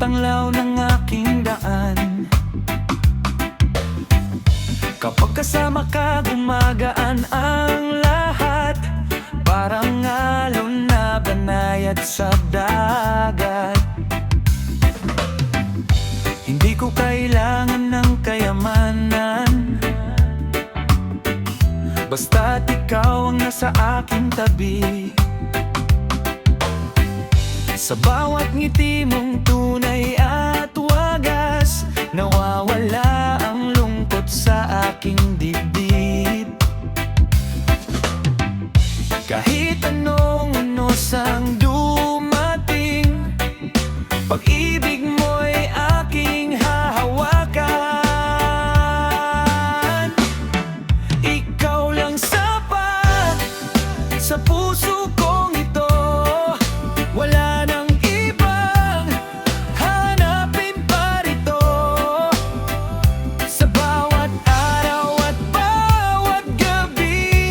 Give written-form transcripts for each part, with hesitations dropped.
tanglaw ng aking daan. Kapag kasama ka, gumagaan ang lahat. Parang alon na banayad sa dagat. Hindi ko kailangan ng kayamanan, basta't ikaw ang nasa aking tabi. Sa bawat ngiti mong tunay at wagas, nawawala ang lungkot sa aking dibdib. Kahit anong unos ang dumating, pag-ibig mo'y aking hahawakan. Ikaw lang sapat sa puso kong ito. Wala nang ibang hanapin pa rito. Sa bawat araw at bawat gabi,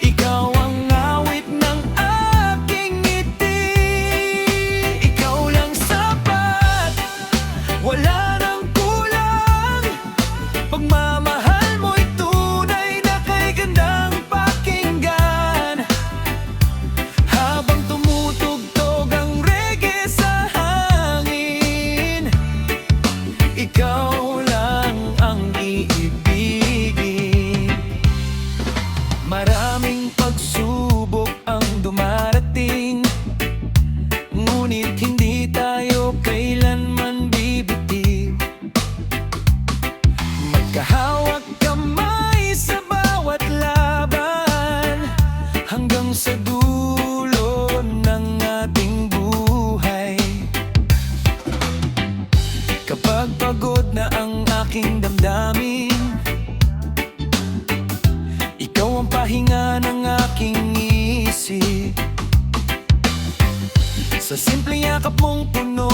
ikaw ang awit ng aking ngiti. Ikaw lang sapat, wala nang kulang. Pagmamahal mo'y tunay na kay gandang pakinggan. Habang tumutugtog ang reggae sa hangin, ikaw lang ang iibigin. Maraming pagsubok ang dumarating, ngunit hindi tayo kailanman bibitiw. Magkahawak kamay sa bawat laban, hanggang sa dulo ng ating buhay. Kapag pagod na ang aking damdamin, ikaw ang pahinga ng aking isip. Sa simpleng yakap mong puno